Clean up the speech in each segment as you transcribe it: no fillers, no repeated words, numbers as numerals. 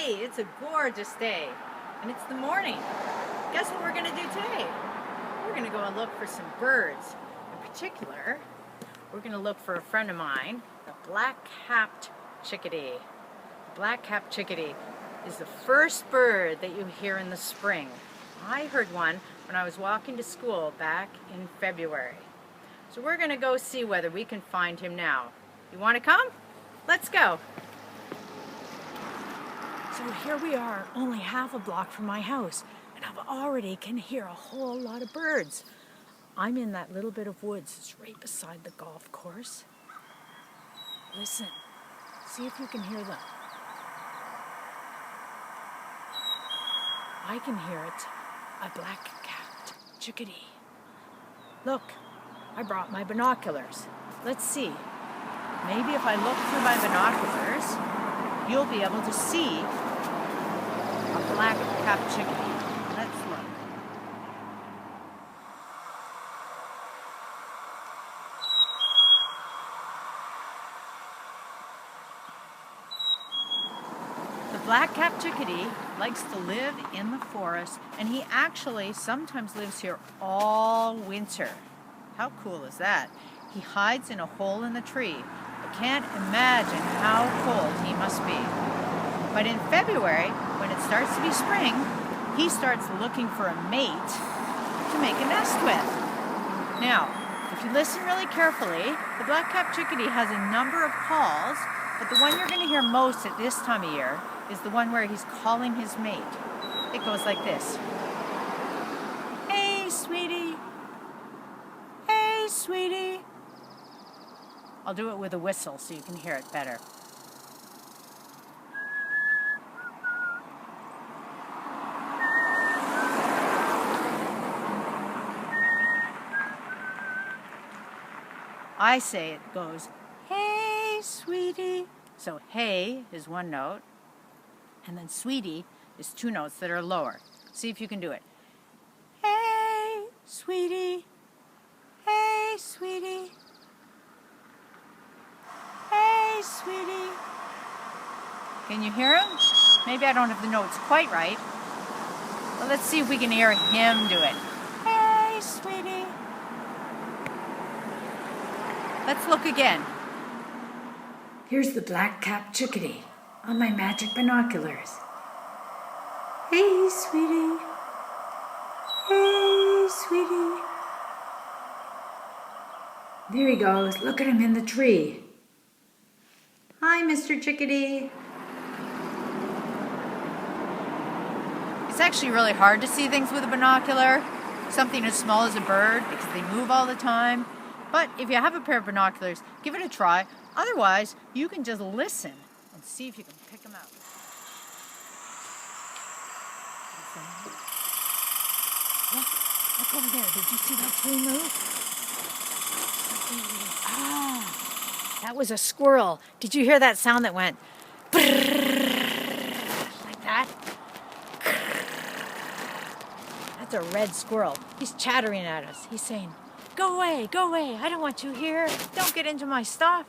Hey, it's a gorgeous day, and it's the morning. Guess what we're going to do today? We're going to go and look for some birds. In particular, we're going to look for a friend of mine, the black-capped chickadee. The black-capped chickadee is the first bird that you hear in the spring. I heard one when I was walking to school back in February. So we're going to go see whether we can find him now. You want to come? Let's go. So here we are, only half a block from my house, and I already can hear a whole lot of birds. I'm in that little bit of woods. It's right beside the golf course. Listen, see if you can hear them. I can hear it, a black-capped chickadee. Look, I brought my binoculars. Let's see. Maybe if I look through my binoculars, you'll be able to see a black-capped chickadee. Let's look. The black-capped chickadee likes to live in the forest, and he actually sometimes lives here all winter. How cool is that? He hides in a hole in the tree. I can't imagine how cold he must be. But in February, when it starts to be spring, he starts looking for a mate to make a nest with. Now, if you listen really carefully, the black-capped chickadee has a number of calls, but the one you're going to hear most at this time of year is the one where he's calling his mate. It goes like this. Hey, sweetie. Hey, sweetie. I'll do it with a whistle so you can hear it better. I say it goes, hey, sweetie. So hey is one note, and then sweetie is two notes that are lower. See if you can do it. Hey, sweetie. Hey, sweetie. Hey, sweetie. Can you hear him? Maybe I don't have the notes quite right. But let's see if we can hear him do it. Hey, sweetie. Let's look again. Here's the black-capped chickadee on my magic binoculars. Hey, sweetie. Hey, sweetie. There he goes. Look at him in the tree. Hi, Mr. Chickadee. It's actually really hard to see things with a binocular, something as small as a bird, because they move all the time. But if you have a pair of binoculars, give it a try. Otherwise, you can just listen and see if you can pick them out. Look over there. Did you see that tree move? Ah, that was a squirrel. Did you hear that sound that went like that? That's a red squirrel. He's chattering at us. He's saying, go away, I don't want you here. Don't get into my stuff.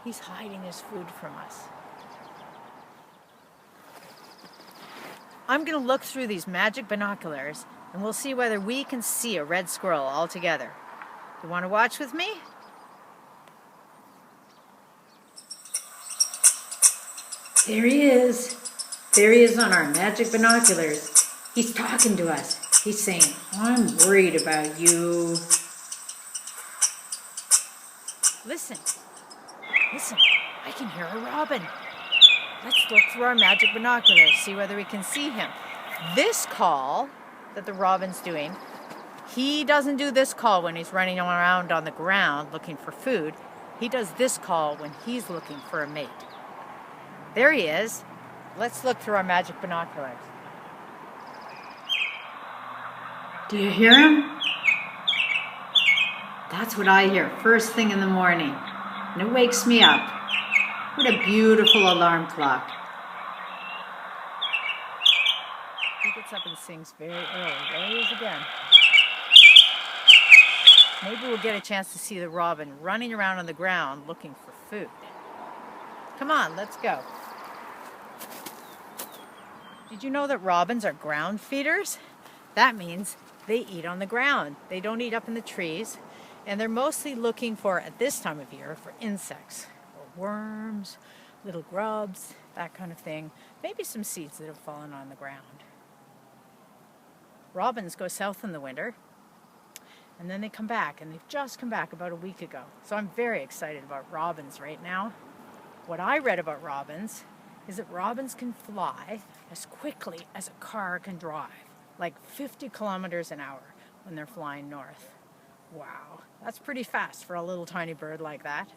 He's hiding his food from us. I'm going to look through these magic binoculars and we'll see whether we can see a red squirrel all together. You want to watch with me? There he is. There he is on our magic binoculars. He's talking to us. He's saying, I'm worried about you. Listen, I can hear a robin. Let's look through our magic binoculars, see whether we can see him. This call that the robin's doing, he doesn't do this call when he's running around on the ground looking for food. He does this call when he's looking for a mate. There he is. Let's look through our magic binoculars. Do you hear him? That's what I hear first thing in the morning. And it wakes me up. What a beautiful alarm clock. He gets up and sings very early. There he is again. Maybe we'll get a chance to see the robin running around on the ground looking for food. Come on, let's go. Did you know that robins are ground feeders? That means they eat on the ground. They don't eat up in the trees. And they're mostly looking for, at this time of year, for insects, or worms, little grubs, that kind of thing. Maybe some seeds that have fallen on the ground. Robins go south in the winter, and then they come back, and they've just come back about a week ago. So I'm very excited about robins right now. What I read about robins is that robins can fly as quickly as a car can drive, like 50 kilometers an hour when they're flying north. Wow, that's pretty fast for a little tiny bird like that.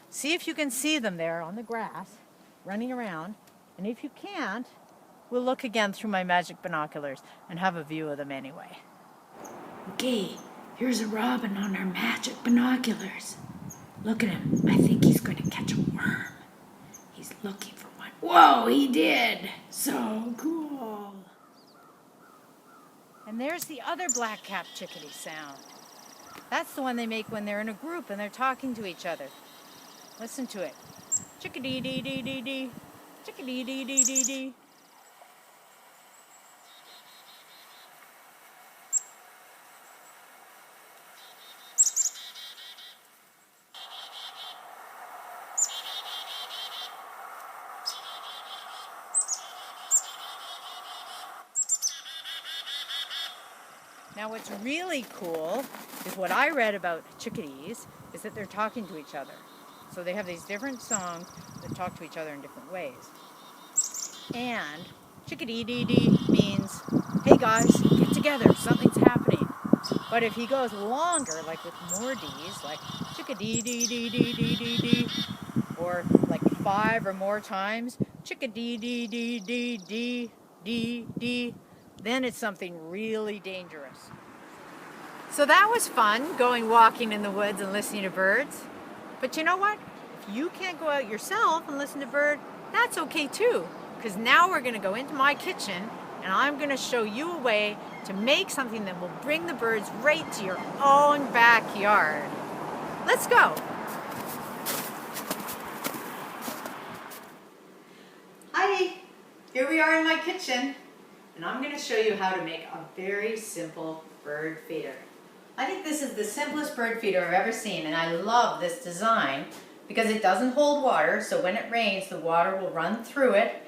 See if you can see them there on the grass, running around, and if you can't, we'll look again through my magic binoculars and have a view of them anyway. Okay, here's a robin on our magic binoculars. Look at him. I think he's going to catch a worm. He's looking for one. Whoa, he did! So cool. And there's the other black-capped chickadee sound. That's the one they make when they're in a group and they're talking to each other. Listen to it. Chickadee-dee-dee-dee-dee. Chickadee-dee-dee-dee-dee. Now what's really cool is what I read about chickadees is that they're talking to each other. So they have these different songs that talk to each other in different ways. And chickadee-dee-dee means, hey guys, get together, something's happening. But if he goes longer, like with more D's, like chickadee-dee-dee-dee-dee-dee, or like 5 or more times, chickadee-dee-dee-dee-dee-dee, then it's something really dangerous. So that was fun, going walking in the woods and listening to birds. But you know what? If you can't go out yourself and listen to birds, that's okay too. Because now we're going to go into my kitchen and I'm going to show you a way to make something that will bring the birds right to your own backyard. Let's go. Hi, here we are in my kitchen. And I'm going to show you how to make a very simple bird feeder. I think this is the simplest bird feeder I've ever seen, and I love this design because it doesn't hold water, so when it rains the water will run through it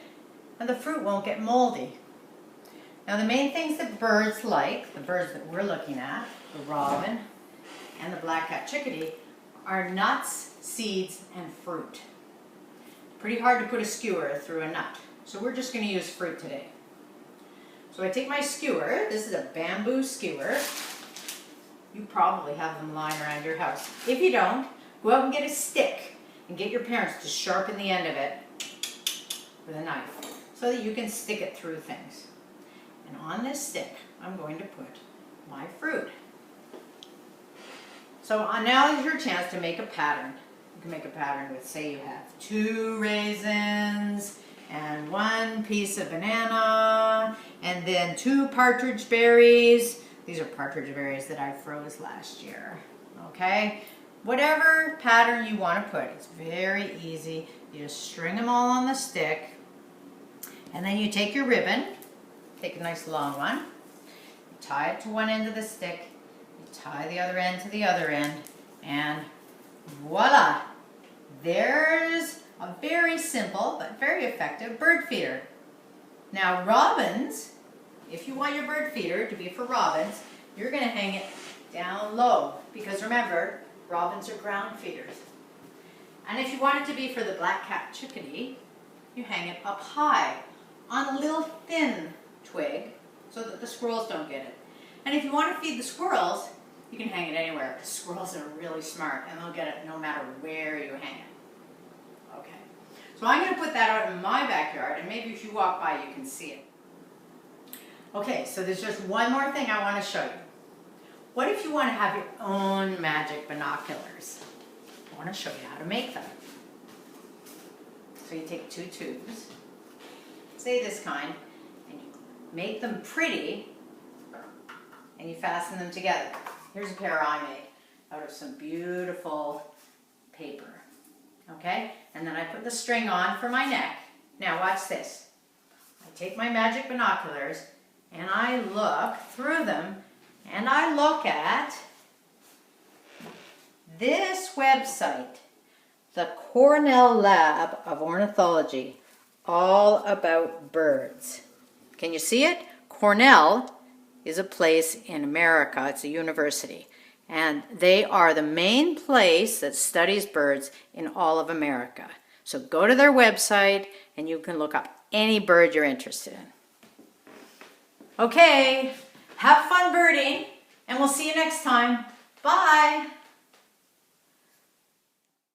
and the fruit won't get moldy. Now the main things that birds like, the birds that we're looking at, the robin and the black-capped chickadee, are nuts, seeds, and fruit. Pretty hard to put a skewer through a nut, so we're just going to use fruit today. So I take my skewer, this is a bamboo skewer. You probably have them lying around your house. If you don't, go out and get a stick and get your parents to sharpen the end of it with a knife so that you can stick it through things. And on this stick, I'm going to put my fruit. So now is your chance to make a pattern. You can make a pattern with, say you have 2 raisins, and 1 piece of banana, and then 2 partridge berries. These are partridge berries that I froze last year, okay? Whatever pattern you want to put, it's very easy. You just string them all on the stick, and then you take your ribbon, take a nice long one, you tie it to one end of the stick, you tie the other end to the other end, and voila! There's a very simple but very effective bird feeder. Now robins, if you want your bird feeder to be for robins, you're going to hang it down low because remember, robins are ground feeders. And if you want it to be for the black-capped chickadee, you hang it up high on a little thin twig so that the squirrels don't get it. And if you want to feed the squirrels, you can hang it anywhere because squirrels are really smart and they'll get it no matter where you hang it. Okay, so I'm going to put that out in my backyard, and maybe if you walk by you can see it. Okay, so there's just one more thing I want to show you. What if you want to have your own magic binoculars? I want to show you how to make them. So you take 2 tubes, say this kind, and you make them pretty, and you fasten them together. Here's a pair I made out of some beautiful paper. Okay, and then I put the string on for my neck. Now watch this. I take my magic binoculars and I look through them and I look at this website, the Cornell Lab of Ornithology, all about birds. Can you see it? Cornell is a place in America. It's a university. And they are the main place that studies birds in all of America. So go to their website and you can look up any bird you're interested in. Okay, have fun birding and we'll see you next time. Bye.